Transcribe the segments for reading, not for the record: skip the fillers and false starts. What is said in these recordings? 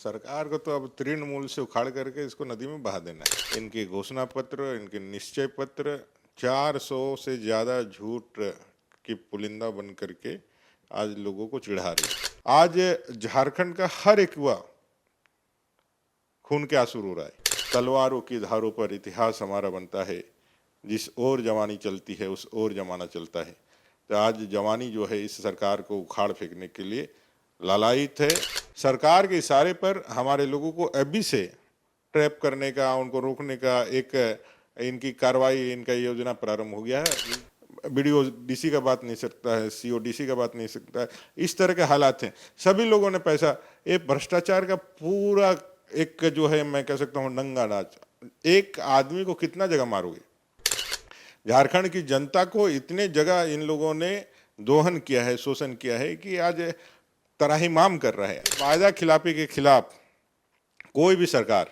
सरकार को तो अब तृणमूल से उखाड़ करके इसको नदी में बहा देना है। इनके घोषणा पत्र, इनके निश्चय पत्र 400 से ज़्यादा झूठ की पुलिंदा बन करके आज लोगों को चिढ़ा रही है। आज झारखंड का हर एक युवा खून के आंसू रो रहा है। तलवारों की धारों पर इतिहास हमारा बनता है, जिस ओर जवानी चलती है उस ओर जमाना चलता है। तो आज जवानी जो है इस सरकार को उखाड़ फेंकने के लिए लालायित है। सरकार के इशारे पर हमारे लोगों को अभी से ट्रैप करने का, उनको रोकने का एक इनकी कार्रवाई, इनका योजना प्रारंभ हो गया है। बीडीओ डीसी का बात नहीं सकता है, सीओ डीसी का बात नहीं सकता है। इस तरह के हालात हैं। सभी लोगों ने पैसा, ये भ्रष्टाचार का पूरा एक जो है मैं कह सकता हूँ नंगा नाच। एक आदमी को कितना जगह मारोगे? झारखंड की जनता को इतने जगह इन लोगों ने दोहन किया है, शोषण किया है कि आज तराहीमाम कर रहा है। वायदा खिलाफी के खिलाफ कोई भी सरकार,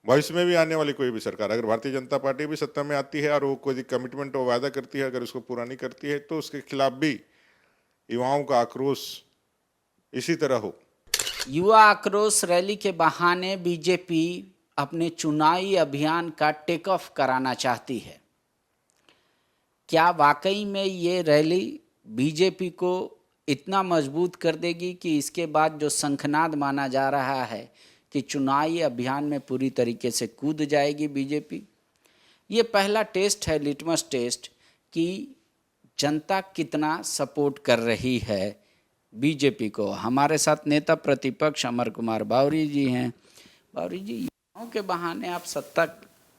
भविष्य में भी आने वाली कोई भी सरकार, अगर भारतीय जनता पार्टी भी सत्ता में आती है और वो कोई कमिटमेंट और वायदा करती है, अगर उसको पूरा नहीं करती है तो उसके खिलाफ भी युवाओं का आक्रोश इसी तरह हो। युवा आक्रोश रैली के बहाने बीजेपी अपने चुनावी अभियान का टेक ऑफ कराना चाहती है। क्या वाकई में ये रैली बीजेपी को इतना मजबूत कर देगी कि इसके बाद जो शंखनाद माना जा रहा है कि चुनावी अभियान में पूरी तरीके से कूद जाएगी बीजेपी? ये पहला टेस्ट है, लिटमस टेस्ट, कि जनता कितना सपोर्ट कर रही है बीजेपी को। हमारे साथ नेता प्रतिपक्ष अमर कुमार बावरी जी हैं। बावरी जी, युवाओं के बहाने आप सत्ता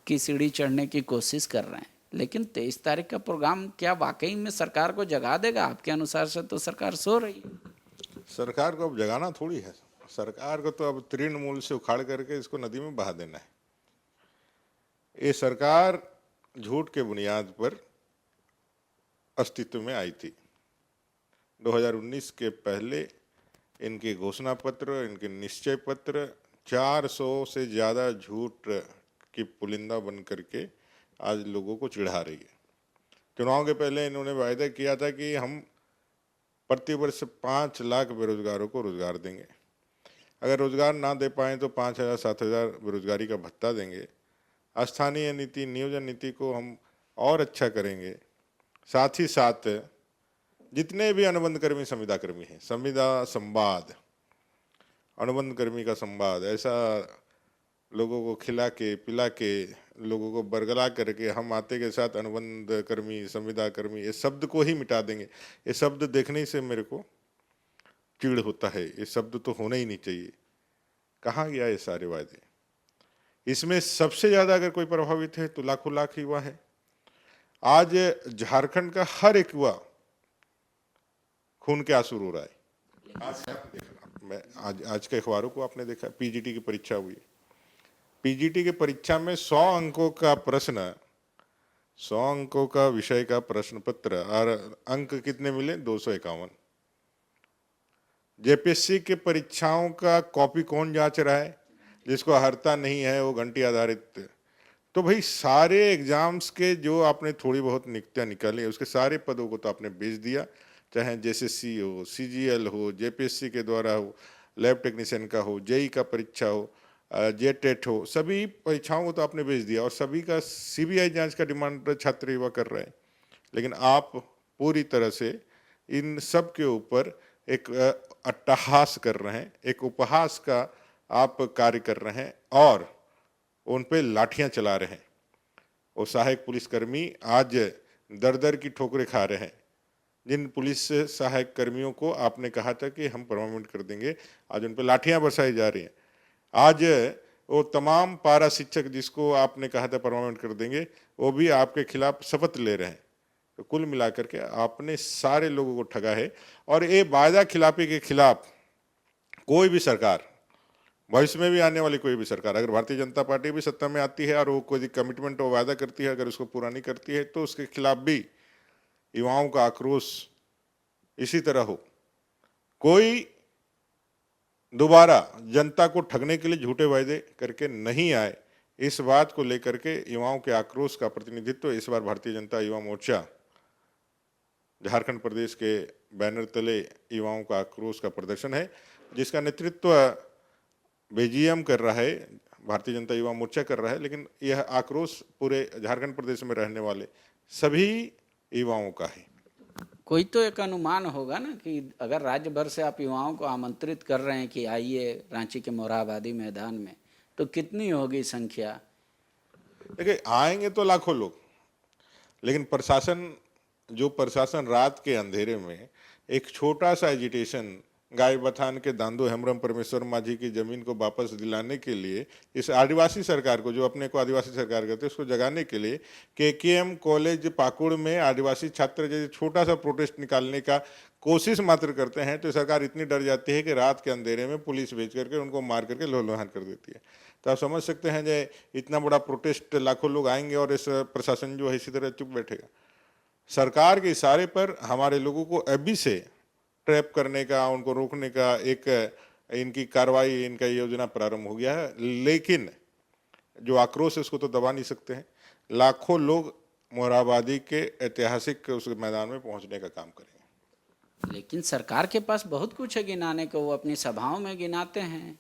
की सीढ़ी चढ़ने की कोशिश कर रहे हैं, लेकिन 23 तारीख का प्रोग्राम क्या वाकई में सरकार को जगा देगा? आपके अनुसार से तो सरकार सो रही है। सरकार को अब जगाना थोड़ी है, सरकार को तो अब तृणमूल से उखाड़ करके इसको नदी में बहा देना है। ये सरकार झूठ के बुनियाद पर अस्तित्व में आई थी। 2019 के पहले इनके घोषणा पत्र, इनके निश्चय पत्र 400 से ज़्यादा झूठ की पुलिंदा बन करके आज लोगों को चिढ़ा रही है। चुनाव के पहले इन्होंने वायदा किया था कि हम प्रतिवर्ष 5 लाख बेरोजगारों को रोजगार देंगे, अगर रोजगार ना दे पाएँ तो 5,000 7,000 बेरोजगारी का भत्ता देंगे। स्थानीय नीति, नियोजन नीति को हम और अच्छा करेंगे। साथ ही साथ जितने भी अनुबंध कर्मी, संविदा कर्मी हैं, संविदा संवाद, अनुबंध कर्मी का संवाद, ऐसा लोगों को खिला के पिला के, लोगों को बरगला करके हम आते के साथ अनुबंध कर्मी, संविदा कर्मी, ये शब्द को ही मिटा देंगे। ये शब्द देखने से मेरे को चिढ़ होता है। ये शब्द तो होना ही नहीं चाहिए। कहाँ गया ये सारे वायदे? इसमें सबसे ज़्यादा अगर कोई प्रभावित है तो लाखों लाख युवा है। आज झारखंड का हर एक युवा खून के आंसू रो रहा है। आज के अखबारों को आपने देखा, पीजीटी की परीक्षा हुई। पीजीटी की परीक्षा में 100 अंकों का प्रश्न, 100 अंकों का विषय का प्रश्न पत्र, और अंक कितने मिले? 251। जेपीएससी के परीक्षाओं का कॉपी कौन जांच रहा है? जिसको हरता नहीं है वो घंटी आधारित। तो भाई सारे एग्जाम्स के जो आपने थोड़ी बहुत नियुक्तियाँ निकाली, उसके सारे पदों को तो आपने बेच दिया, चाहे जेएसएससी हो, सीजीएल हो, जेपीएससी के द्वारा हो, लैब टेक्नीशियन का हो, जेई का परीक्षा हो, जेटेट हो, सभी परीक्षाओं को तो आपने बेच दिया। और सभी का सीबीआई जांच का डिमांड छात्र युवा कर रहे हैं। लेकिन आप पूरी तरह से इन सब के ऊपर एक अट्टहास कर रहे हैं, एक उपहास का आप कार्य कर रहे हैं और उन पे लाठियां चला रहे हैं। वो सहायक पुलिसकर्मी आज दर दर की ठोकरें खा रहे हैं। जिन पुलिस सहायक कर्मियों को आपने कहा था कि हम परमानेंट कर देंगे, आज उन पर लाठियां बरसाई जा रही हैं। आज वो तमाम पारा शिक्षक जिसको आपने कहा था परमानेंट कर देंगे, वो भी आपके खिलाफ शपथ ले रहे हैं। तो कुल मिलाकर के आपने सारे लोगों को ठगा है। और ये वायदा खिलाफी के खिलाफ कोई भी सरकार, भविष्य में भी आने वाली कोई भी सरकार, अगर भारतीय जनता पार्टी भी सत्ता में आती है और वो कोई कमिटमेंट और वायदा करती है, अगर उसको पूरा नहीं करती है तो उसके खिलाफ भी युवाओं का आक्रोश इसी तरह हो। कोई दोबारा जनता को ठगने के लिए झूठे वायदे करके नहीं आए, इस बात को लेकर के युवाओं के आक्रोश का प्रतिनिधित्व इस बार भारतीय जनता युवा मोर्चा झारखंड प्रदेश के बैनर तले युवाओं का आक्रोश का प्रदर्शन है, जिसका नेतृत्व बेजीएम कर रहा है, भारतीय जनता युवा मोर्चा कर रहा है, लेकिन यह आक्रोश पूरे झारखंड प्रदेश में रहने वाले सभी युवाओं का है। कोई तो एक अनुमान होगा ना कि अगर राज्य भर से आप युवाओं को आमंत्रित कर रहे हैं कि आइए रांची के मोरहाबादी मैदान में, तो कितनी होगी संख्या? देखिए, आएंगे तो लाखों लोग, लेकिन प्रशासन रात के अंधेरे में एक छोटा सा एजिटेशन, गाय बथान के दांदो हेमरम परमेश्वर माझी की जमीन को वापस दिलाने के लिए, इस आदिवासी सरकार को, जो अपने को आदिवासी सरकार कहते हैं, उसको जगाने के लिए केकेएम कॉलेज पाकुड़ में आदिवासी छात्र जैसे छोटा सा प्रोटेस्ट निकालने का कोशिश मात्र करते हैं, तो सरकार इतनी डर जाती है कि रात के अंधेरे में पुलिस भेज करके उनको मार करके लोहलुहान कर देती है। तो आप समझ सकते हैं जो इतना बड़ा प्रोटेस्ट, लाखों लोग आएंगे और इस प्रशासन जो है इसी तरह चुप बैठेगा। सरकार के इशारे पर हमारे लोगों को अभी से ट्रैप करने का, उनको रोकने का एक इनकी कार्रवाई, इनका योजना प्रारंभ हो गया है, लेकिन जो आक्रोश है उसको तो दबा नहीं सकते हैं। लाखों लोग मोरहाबादी के ऐतिहासिक उस मैदान में पहुंचने का काम करेंगे। लेकिन सरकार के पास बहुत कुछ है गिनाने को। वो अपनी सभाओं में गिनाते हैं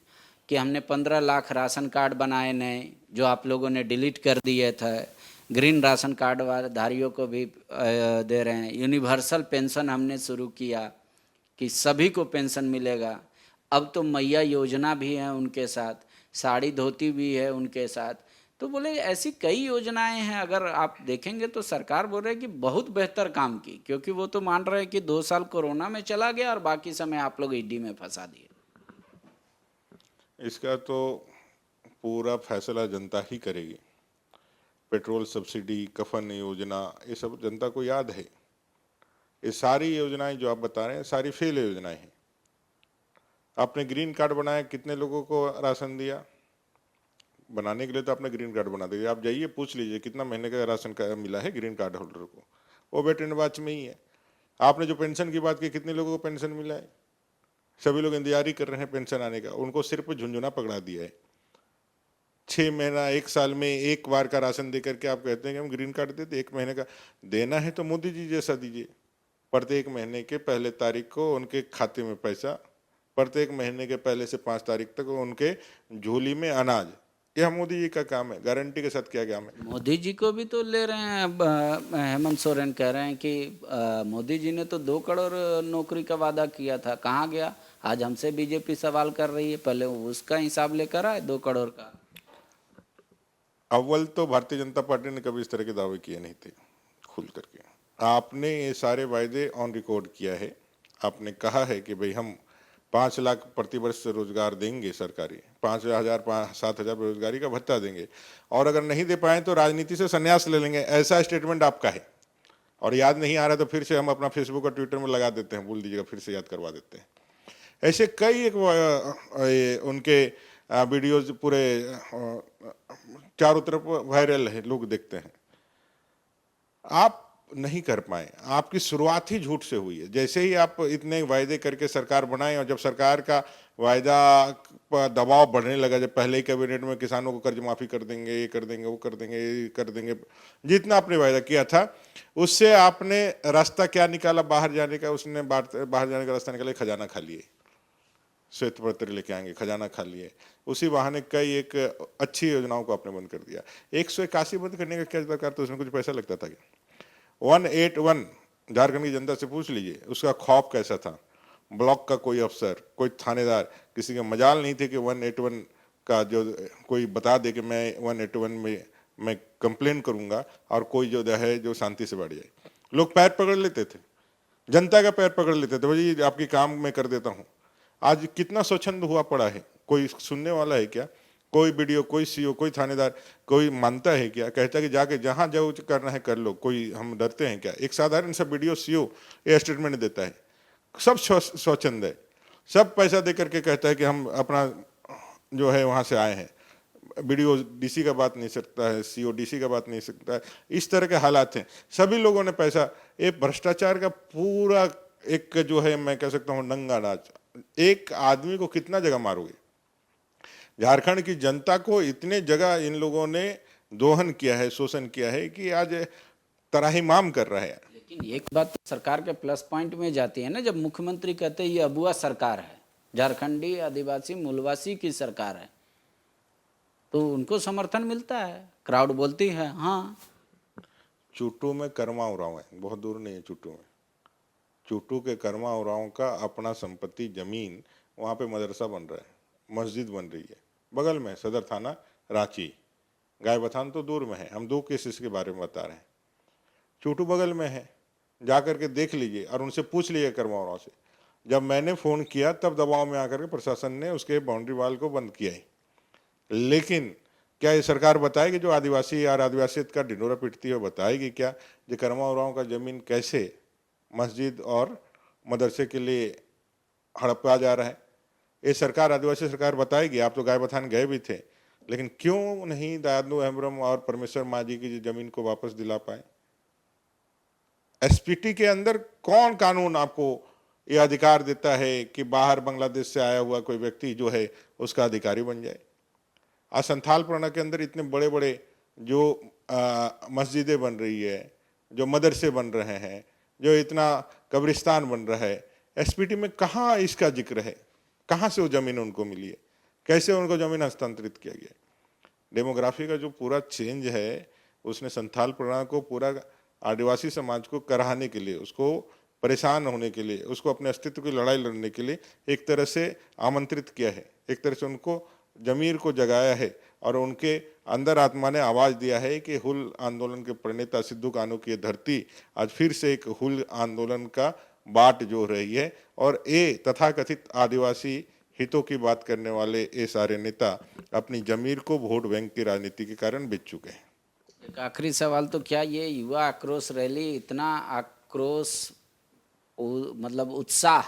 कि हमने 15 लाख राशन कार्ड बनाए नए, जो आप लोगों ने डिलीट कर दिए थे। ग्रीन राशन कार्ड धारियों को भी दे रहे हैं। यूनिवर्सल पेंशन हमने शुरू किया कि सभी को पेंशन मिलेगा। अब तो मैया योजना भी है उनके साथ, साड़ी धोती भी है उनके साथ। तो बोले ऐसी कई योजनाएं हैं। अगर आप देखेंगे तो सरकार बोल रहे हैं कि बहुत बेहतर काम की, क्योंकि वो तो मान रहे हैं कि 2 साल कोरोना में चला गया और बाकी समय आप लोग ईडी में फंसा दिए। इसका तो पूरा फैसला जनता ही करेगी। पेट्रोल सब्सिडी, कफन योजना, ये सब जनता को याद है। ये सारी योजनाएं जो आप बता रहे हैं सारी फेल योजनाएं हैं। आपने ग्रीन कार्ड बनाया, कितने लोगों को राशन दिया? बनाने के लिए तो आपने ग्रीन कार्ड बना दिया। आप जाइए पूछ लीजिए कितना महीने का राशन का मिला है ग्रीन कार्ड होल्डर को, वो वेट एंड वॉच में ही है। आपने जो पेंशन की बात की, कितने लोगों को पेंशन मिला है? सभी लोग इंतजार ही कर रहे हैं पेंशन आने का। उनको सिर्फ झुंझुना पकड़ा दिया है। 6 महीना, 1 साल में 1 बार का राशन दे करके आप कहते हैं कि हम ग्रीन कार्ड देते। 1 महीने का देना है तो मोदी जी जैसा दीजिए। प्रत्येक महीने के पहले तारीख को उनके खाते में पैसा, प्रत्येक महीने के पहले से 5 तारीख तक उनके झोली में अनाज। यह मोदी जी का काम है। गारंटी के साथ क्या काम है? मोदी जी को भी तो ले रहे हैं। अब हेमंत सोरेन कह रहे हैं कि मोदी जी ने तो 2 करोड़ नौकरी का वादा किया था, कहाँ गया? आज हमसे बीजेपी सवाल कर रही है, पहले उसका हिसाब लेकर आए 2 करोड़ का। अव्वल तो भारतीय जनता पार्टी ने कभी इस तरह के दावे किए नहीं थे खुल करके। आपने ये सारे वायदे ऑन रिकॉर्ड किया है। आपने कहा है कि भाई हम 5 लाख प्रतिवर्ष रोजगार देंगे सरकारी, 5,000 7,000 रोजगारी का भत्ता देंगे, और अगर नहीं दे पाए तो राजनीति से संन्यास ले लेंगे। ऐसा स्टेटमेंट आपका है। और याद नहीं आ रहा तो फिर से हम अपना फेसबुक और ट्विटर में लगा देते हैं, बोल दीजिएगा, फिर से याद करवा देते हैं। ऐसे कई उनके वीडियोज पूरे चारों तरफ वायरल है, लोग देखते हैं। आप नहीं कर पाए। आपकी शुरुआत ही झूठ से हुई है। जैसे ही आप इतने वायदे करके सरकार बनाए और जब सरकार का वायदा पर दबाव बढ़ने लगा, जब पहले ही कैबिनेट में किसानों को कर्ज माफी कर देंगे, ये कर देंगे, वो कर देंगे, ये कर देंगे, जितना आपने वायदा किया था उससे आपने रास्ता क्या निकाला बाहर जाने का? उसने बाहर जाने का रास्ता निकाला, खजाना खा लिए। श्वेत पत्र लेके आएंगे, खजाना खा लिए। उसी बहाने कई एक अच्छी योजनाओं को आपने बंद कर दिया। 181 बंद करने का क्या दरकार था? उसमें कुछ पैसा लगता था क्या? 181 झारखंड की जनता से पूछ लीजिए उसका खौफ कैसा था। ब्लॉक का कोई अफसर, कोई थानेदार, किसी का मजाल नहीं थे कि 181 का जो कोई बता दे कि मैं 181 में मैं कंप्लेन करूंगा और कोई जो है जो शांति से बैठ जाए। लोग पैर पकड़ लेते थे, जनता का पैर पकड़ लेते थे, भाई आपकी काम मैं कर देता हूँ। आज कितना स्वच्छंद हुआ पड़ा है? कोई सुनने वाला है क्या? कोई वीडियो, कोई सीओ, कोई थानेदार, कोई मानता है क्या? कहता है कि जाके जहां जो करना है कर लो, कोई हम डरते हैं क्या? एक साधारण सा वीडियो सीओ ये स्टेटमेंट देता है, सब स्वच्छंद है, सब पैसा दे करके कहता है कि हम अपना जो है वहां से आए हैं। वीडियो डीसी का बात नहीं सकता है, सीओ डीसी का बात नहीं सकता है। इस तरह के हालात हैं। सभी लोगों ने पैसा, ये भ्रष्टाचार का पूरा एक जो है मैं कह सकता हूँ नंगा नाच। एक आदमी को कितना जगह मारोगे? झारखंड की जनता को इतने जगह इन लोगों ने दोहन किया है, शोषण किया है कि आज तराहीमाम कर रहा है। लेकिन एक बात तो सरकार के प्लस पॉइंट में जाती है ना, जब मुख्यमंत्री कहते हैं ये अबुआ सरकार है, झारखंडी आदिवासी मूलवासी की सरकार है, तो उनको समर्थन मिलता है, क्राउड बोलती है। हाँ, चूटू में कर्मा उरांव है, बहुत दूर नहीं है चूटू में। चूटू के कर्मा उरांव का अपना संपत्ति जमीन, वहाँ पे मदरसा बन रहा है, मस्जिद बन रही है बगल में, सदर थाना रांची। गायबथान तो दूर में है, हम 2 केसेस के बारे में बता रहे हैं। चूटू बगल में है, जा करके देख लीजिए और उनसे पूछ लीजिए कर्मा उरांव से। जब मैंने फ़ोन किया तब दबाव में आकर के प्रशासन ने उसके बाउंड्री वाल को बंद किया है। लेकिन क्या ये सरकार बताएगी, जो आदिवासी या आदिवासियत का ढिंडोरा पीटती है, बताएगी क्या जो कर्मा उरांव का जमीन कैसे मस्जिद और मदरसे के लिए हड़पा जा रहा है? ये सरकार, आदिवासी सरकार बताएगी। आप तो गायबथान गए भी थे, लेकिन क्यों नहीं दादू अहमरम और परमेश्वर मांझी की जमीन को वापस दिला पाए? एसपीटी के अंदर कौन कानून आपको ये अधिकार देता है कि बाहर बांग्लादेश से आया हुआ कोई व्यक्ति जो है उसका अधिकारी बन जाए? आज संथाल परगना के अंदर इतने बड़े बड़े जो मस्जिदें बन रही है, जो मदरसे बन रहे हैं, जो इतना कब्रिस्तान बन रहा है, एसपीटी में कहाँ इसका जिक्र है? कहाँ से वो ज़मीन उनको मिली है? कैसे उनको ज़मीन हस्तांतरित किया गया? डेमोग्राफी का जो पूरा चेंज है, उसने संथाल परगना को, पूरा आदिवासी समाज को कराहने के लिए, उसको परेशान होने के लिए, उसको अपने अस्तित्व की लड़ाई लड़ने के लिए एक तरह से आमंत्रित किया है, एक तरह से उनको जमीर को जगाया है और उनके अंदर आत्मा ने आवाज़ दिया है कि हुल आंदोलन के प्रणेता सिद्धू कान्हू की धरती आज फिर से एक हुल आंदोलन का बाट जो रही है। और ये तथाकथित आदिवासी हितों की बात करने वाले ये सारे नेता अपनी जमीर को वोट बैंक की राजनीति के कारण बेच चुके हैं। एक आखिरी सवाल, तो क्या ये युवा आक्रोश रैली इतना आक्रोश मतलब उत्साह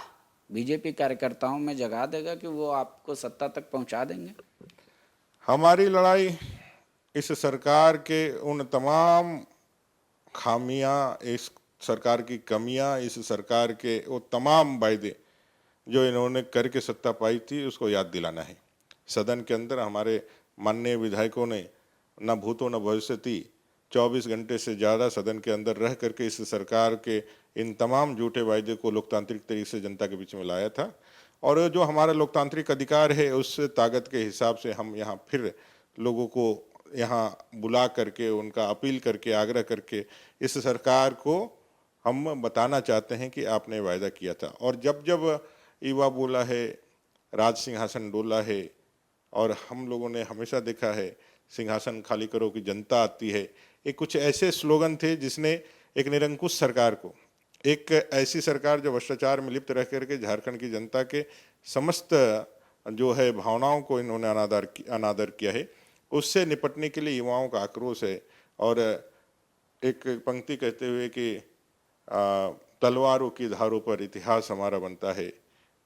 बीजेपी कार्यकर्ताओं में जगा देगा कि वो आपको सत्ता तक पहुंचा देंगे? हमारी लड़ाई इस सरकार के उन तमाम खामियां, इस सरकार की कमियां, इस सरकार के वो तमाम वायदे जो इन्होंने करके सत्ता पाई थी, उसको याद दिलाना है। सदन के अंदर हमारे माननीय विधायकों ने न भूतो न भविष्यति 24 घंटे से ज़्यादा सदन के अंदर रह करके इस सरकार के इन तमाम झूठे वायदे को लोकतांत्रिक तरीके से जनता के बीच में लाया था। और जो हमारा लोकतांत्रिक अधिकार है, उस ताकत के हिसाब से हम यहाँ फिर लोगों को यहाँ बुला करके, उनका अपील करके, आग्रह करके इस सरकार को हम बताना चाहते हैं कि आपने वायदा किया था। और जब जब युवा बोला है, राज सिंहासन डोला है, और हम लोगों ने हमेशा देखा है सिंहासन खाली करो कि जनता आती है, ये कुछ ऐसे स्लोगन थे जिसने एक निरंकुश सरकार को, एक ऐसी सरकार जो भ्रष्टाचार में लिप्त रह करके झारखंड की जनता के समस्त जो है भावनाओं को इन्होंने अनादर किया है, उससे निपटने के लिए युवाओं का आक्रोश है। और एक पंक्ति कहते हुए कि तलवारों की धारों पर इतिहास हमारा बनता है,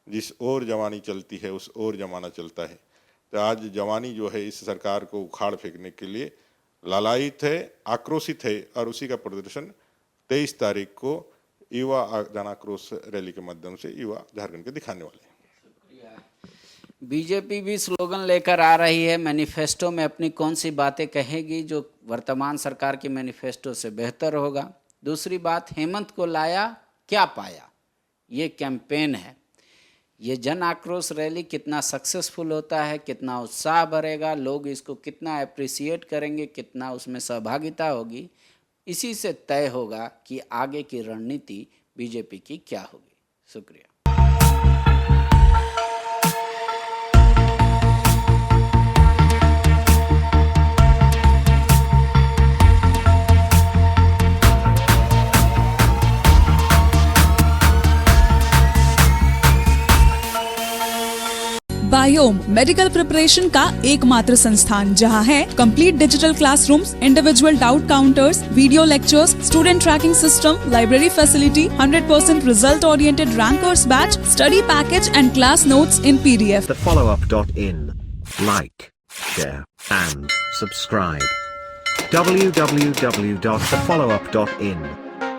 जिस ओर जवानी चलती है उस ओर जमाना चलता है। तो आज जवानी जो है इस सरकार को उखाड़ फेंकने के लिए लालायित है, आक्रोशित है, और उसी का प्रदर्शन 23 तारीख को युवा जन आक्रोश रैली के माध्यम से युवा झारखंड के दिखाने वाले हैं। बीजेपी भी स्लोगन लेकर आ रही है, मैनिफेस्टो में अपनी कौन सी बातें कहेगी जो वर्तमान सरकार की मैनिफेस्टो से बेहतर होगा। दूसरी बात, हेमंत को लाया क्या पाया, ये कैंपेन है। ये जन आक्रोश रैली कितना सक्सेसफुल होता है, कितना उत्साह भरेगा, लोग इसको कितना अप्रिसिएट करेंगे, कितना उसमें सहभागिता होगी, इसी से तय होगा कि आगे की रणनीति बीजेपी की क्या होगी। शुक्रिया। बायोम मेडिकल प्रिपरेशन का एकमात्र संस्थान जहां है complete digital classrooms, individual doubt counters, video lectures, student tracking system, library facility, 100% result oriented rankers batch, study package and class notes in PDF. TheFollowUp.in. Like, share and subscribe. www.thefollowup.in